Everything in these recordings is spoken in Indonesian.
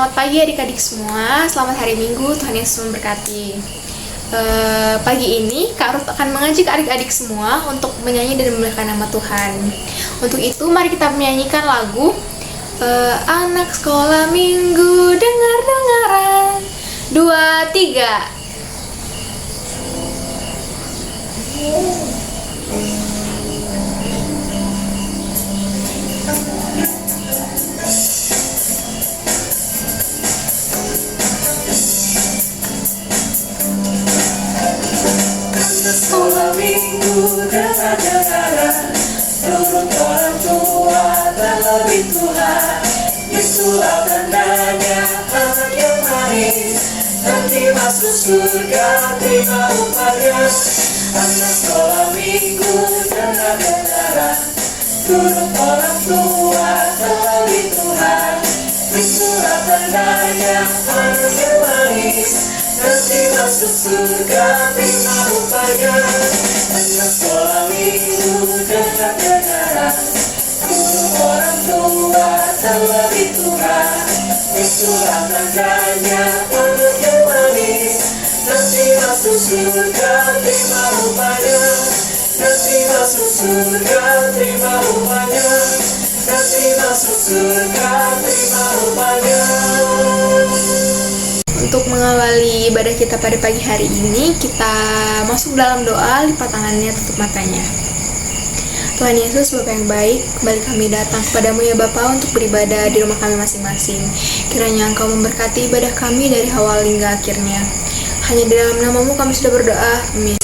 Selamat pagi adik-adik semua, selamat hari Minggu, Tuhan Yesus memberkati. Pagi ini Kak Ruth akan mengajak adik-adik semua untuk menyanyi dan memuliakan nama Tuhan. Untuk itu mari kita menyanyikan lagu Anak Sekolah Minggu dengar-dengaran 2, 3. Sekolah minggu dengar-dengaran, turun orang tua dan lebih Tuhan. Itulah tandanya anak yang manis, nanti masuk surga terima upahnya. Anak sekolah minggu dengar-dengaran, turun orang tua dan lebih Tuhan. Itulah tandanya anak yang manis, nanti masuk surga terima upahnya. Anak sekolah minggu dengar-dengaran, turun orang tua dan lebih Tuhan. Itulah tandanya anak yang manis, nanti masuk surga terima upahnya. Nanti masuk surga terima upahnya. Nanti masuk surga terima upahnya. Untuk mengawali ibadah kita pada pagi hari ini, kita masuk dalam doa, lipat tangannya, tutup matanya. Tuhan Yesus, Bapa yang baik, kembali kami datang kepadamu ya Bapa untuk beribadah di rumah kami masing-masing. Kiranya Engkau memberkati ibadah kami dari awal hingga akhirnya. Hanya di dalam namamu kami sudah berdoa, amin.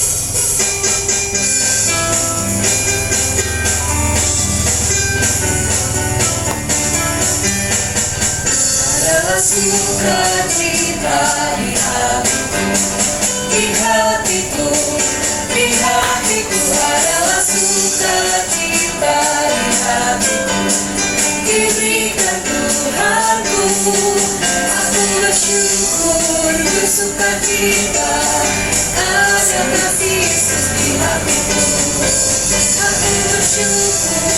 Adalah sukacita di hatiku, di hatiku, di hatiku. Adalah sukacita di hatiku, diberikan Tuhanku. Aku bersyukur, bersukacita, ada kasih Yesus di hatiku. Aku bersyukur,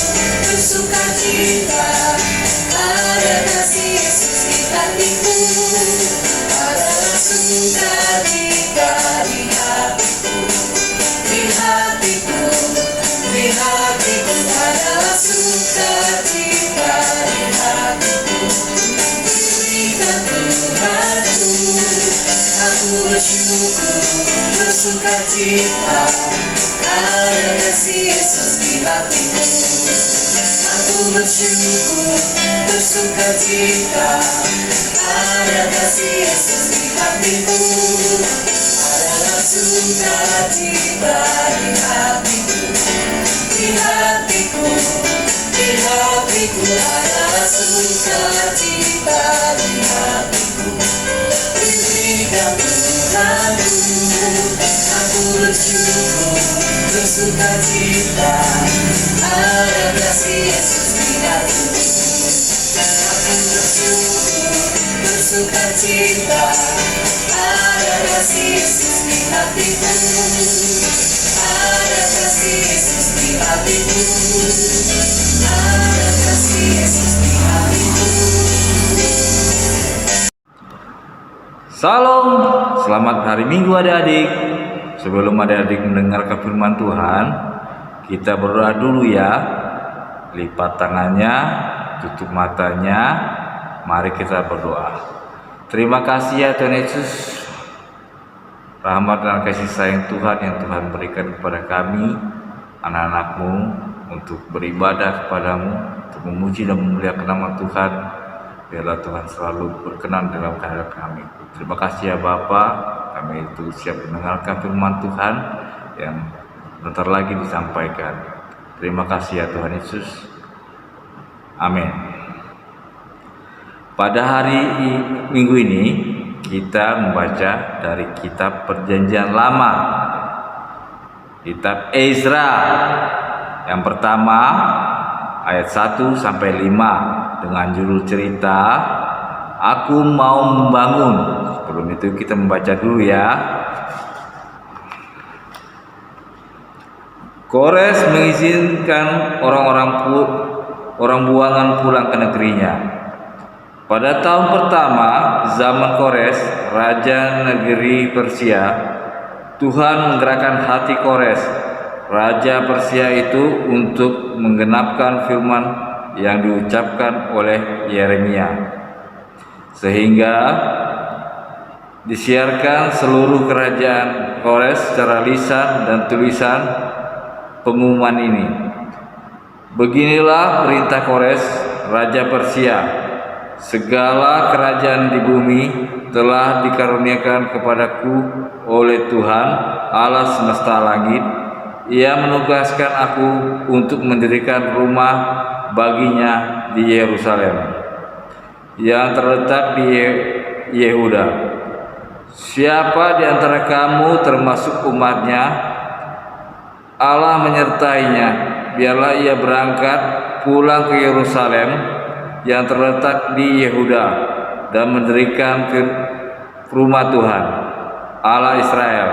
bersukacita, ada kasih Yesus di hatiku. Adalah sukacita di hatiku, di hatiku, di hatiku. Adalah sukacita di hatiku, diberikan Tuhanku. Aku bersyukur, bersukacita, ada kasih Yesus di hatiku. Aku bersyukur, bersukacita, ada kasih Yesus di hatiku. Adalah sukacita di hatiku, di hatiku, di hatiku. Adalah sukacita di hatiku, diberikan Tuhanku. Aku bersyukur, bersukacita, ada kasih Yesus di hatiku. Aku bersyukur, bersukacita, ada kasih Yesus di hatiku. Ada kasih Yesus di hatiku. Ada kasih Yesus di hatiku. Salam, selamat hari Minggu adik-adik. Sebelum adik-adik mendengarkan firman Tuhan, kita berdoa dulu ya. Lipat tangannya, tutup matanya, mari kita berdoa. Terima kasih ya Tuhan Yesus, rahmat dan kasih sayang Tuhan yang Tuhan berikan kepada kami, anak-anak-Mu, untuk beribadah kepadamu, untuk memuji dan memuliakan nama Tuhan. Biarlah Tuhan selalu berkenan dalam kehidupan kami. Terima kasih ya Bapa, kami itu siap mendengarkan firman Tuhan yang bentar lagi disampaikan. Terima kasih ya Tuhan Yesus. Amin. Pada hari Minggu ini kita membaca dari kitab Perjanjian Lama, kitab Ezra yang pertama ayat 1 sampai 5 dengan judul cerita Aku Mau Membangun. Sebelum itu kita membaca dulu ya. Kores mengizinkan orang buangan pulang ke negerinya. Pada tahun pertama zaman Kores, raja negeri Persia, Tuhan menggerakkan hati Kores, raja Persia itu untuk menggenapkan firman yang diucapkan oleh Yeremia, sehingga disiarkan seluruh kerajaan Kores secara lisan dan tulisan pengumuman ini. Beginilah perintah Kores, raja Persia: segala kerajaan di bumi telah dikaruniakan kepadaku oleh Tuhan Allah semesta langit. Ia menugaskan aku untuk mendirikan rumah baginya di Yerusalem yang terletak di Yehuda. Siapa di antara kamu termasuk umatnya, Allah menyertainya. Biarlah ia berangkat pulang ke Yerusalem yang terletak di Yehuda dan mendirikan rumah Tuhan Allah Israel,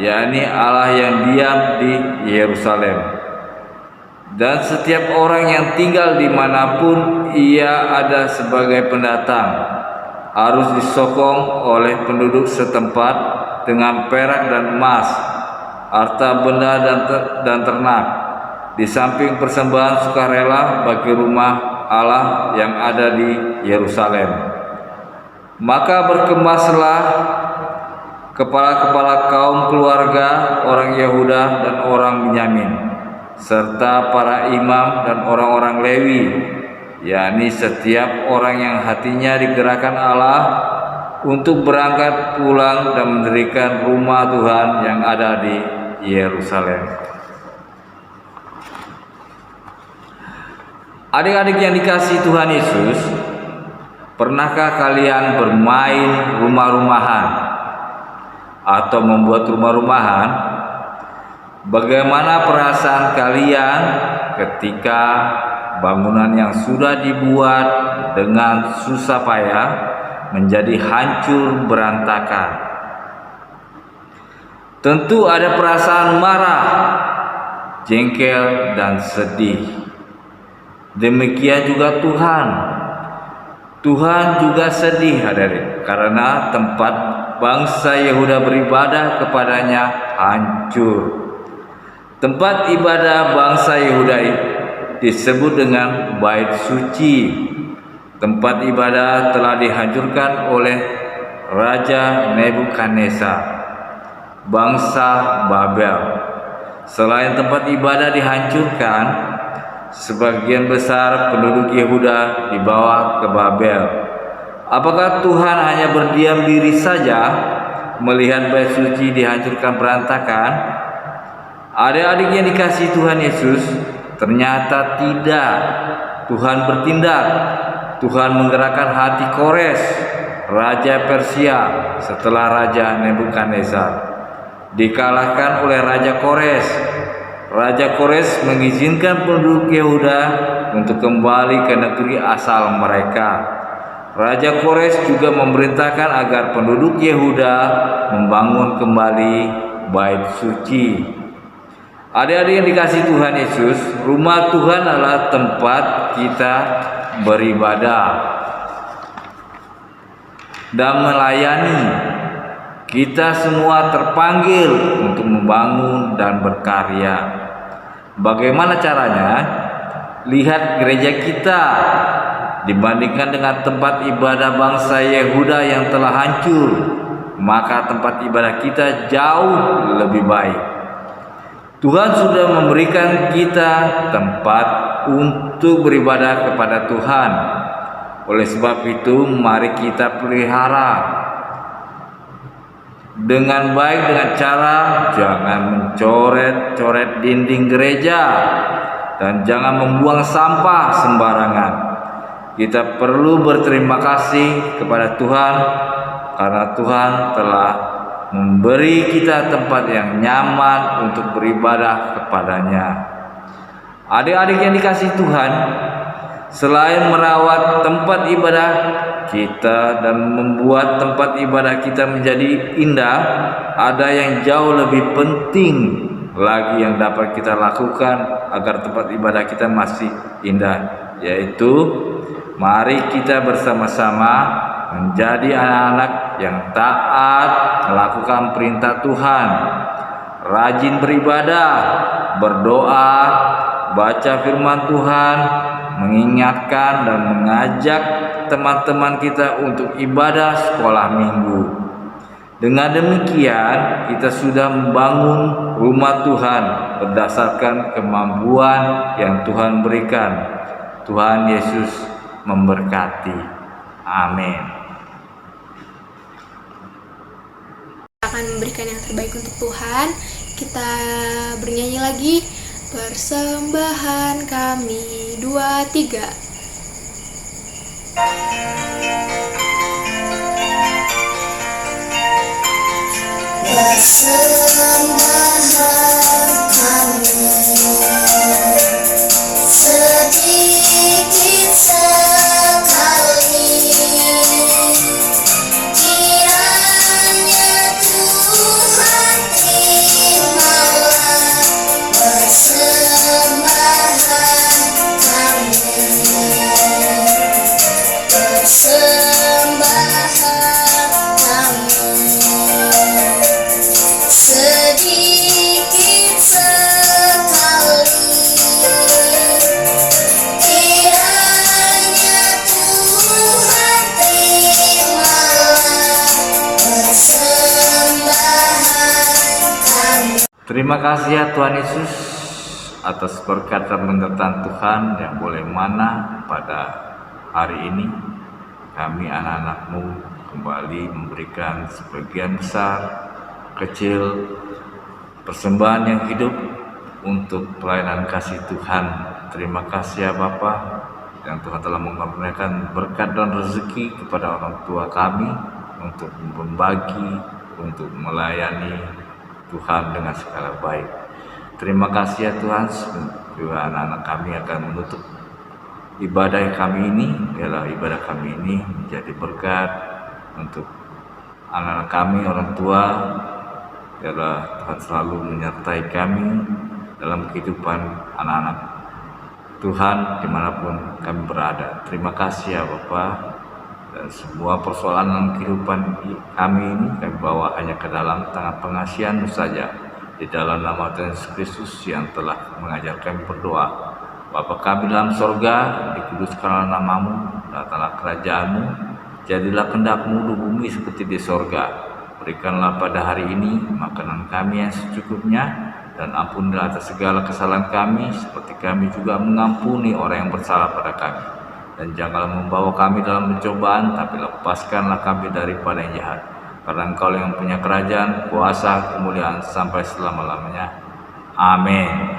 yakni Allah yang diam di Yerusalem. Dan setiap orang yang tinggal dimanapun ia ada sebagai pendatang harus disokong oleh penduduk setempat dengan perak dan emas, harta benda dan ternak, di samping persembahan sukarela bagi rumah Allah yang ada di Yerusalem. Maka berkemaslah kepala-kepala kaum keluarga orang Yehuda dan orang Benyamin, serta para imam dan orang-orang Lewi, yakni setiap orang yang hatinya digerakkan Allah untuk berangkat pulang dan mendirikan rumah Tuhan yang ada di Yerusalem. Adik-adik yang dikasihi Tuhan Yesus, pernahkah kalian bermain rumah-rumahan atau membuat rumah-rumahan? Bagaimana perasaan kalian ketika bangunan yang sudah dibuat dengan susah payah menjadi hancur berantakan? Tentu ada perasaan marah, jengkel, dan sedih. Demikian juga Tuhan juga sedih, hadirin, karena tempat bangsa Yehuda beribadah kepadanya hancur. Tempat ibadah bangsa Yehuda disebut dengan Bait Suci. Tempat ibadah telah dihancurkan oleh Raja Nebukadnezar, bangsa Babel. Selain tempat ibadah dihancurkan, sebagian besar penduduk Yehuda dibawa ke Babel. Apakah Tuhan hanya berdiam diri saja melihat Bait Suci dihancurkan berantakan? Adik-adik yang dikasihi Tuhan Yesus, ternyata tidak. Tuhan bertindak. Tuhan menggerakkan hati Kores, raja Persia, setelah Raja Nebukadnezar dikalahkan oleh Raja Kores. Raja Kores mengizinkan penduduk Yehuda untuk kembali ke negeri asal mereka. Raja Kores juga memerintahkan agar penduduk Yehuda membangun kembali Bait Suci. Adik-adik yang dikasihi Tuhan Yesus, rumah Tuhan adalah tempat kita beribadah dan melayani. Kita semua terpanggil untuk membangun dan berkarya. Bagaimana caranya? Lihat gereja kita dibandingkan dengan tempat ibadah bangsa Yehuda yang telah hancur, maka tempat ibadah kita jauh lebih baik. Tuhan sudah memberikan kita tempat untuk beribadah kepada Tuhan. Oleh sebab itu, mari kita pelihara dengan baik dengan cara jangan mencoret-coret dinding gereja dan jangan membuang sampah sembarangan. Kita perlu berterima kasih kepada Tuhan karena Tuhan telah memberi kita tempat yang nyaman untuk beribadah kepadanya. Adik-adik yang dikasihi Tuhan, selain merawat tempat ibadah kita dan membuat tempat ibadah kita menjadi indah, ada yang jauh lebih penting lagi yang dapat kita lakukan agar tempat ibadah kita masih indah, yaitu Mari kita bersama-sama menjadi anak-anak yang taat melakukan perintah Tuhan, rajin beribadah, berdoa, baca firman Tuhan, mengingatkan dan mengajak teman-teman kita untuk ibadah sekolah minggu. Dengan demikian, kita sudah membangun rumah Tuhan berdasarkan kemampuan yang Tuhan berikan. Tuhan Yesus memberkati. Amin. Kita akan memberikan yang terbaik untuk Tuhan. Kita bernyanyi lagi. Persembahan kami 2, 3. Persembahan kami sedikit sekali, kiranya Tuhan terimalah persembahan kami. Persembahan kami sedikit sekali, kiranya Tuhan terimalah persembahan kami. Terima kasih ya Tuhan Yesus atas berkat dan menyertai Tuhan yang boleh mana pada hari ini. Kami anak-anak-Mu kembali memberikan sebagian besar kecil persembahan yang hidup untuk pelayanan kasih Tuhan. Terima kasih ya Bapa, yang Tuhan telah mengaruniakan berkat dan rezeki kepada orang tua kami untuk membagi, untuk melayani Tuhan dengan segala baik. Terima kasih ya Tuhan, juga anak-anak kami akan menutup ibadah kami ini. Biarlah ibadah kami ini menjadi berkat untuk anak-anak kami, orang tua. Biarlah Tuhan selalu menyertai kami dalam kehidupan anak-anak Tuhan dimanapun kami berada. Terima kasih ya Bapa. Dan semua persoalan dalam kehidupan kami ini kami bawa hanya ke dalam tangan pengasihan-Mu saja. Di dalam nama Tuhan Yesus Kristus yang telah mengajar kami berdoa. Bapa kami dalam sorga, dikuduskanlah nama-Mu, datanglah kerajaan-Mu, jadilah kehendak-Mu di bumi seperti di sorga. Berikanlah pada hari ini makanan kami yang secukupnya, dan ampunilah atas segala kesalahan kami, seperti kami juga mengampuni orang yang bersalah pada kami. Dan janganlah membawa kami dalam pencobaan, tapi lepaskanlah kami daripada yang jahat. Karena Engkau yang punya kerajaan, kuasa, kemuliaan sampai selama-lamanya. Amin.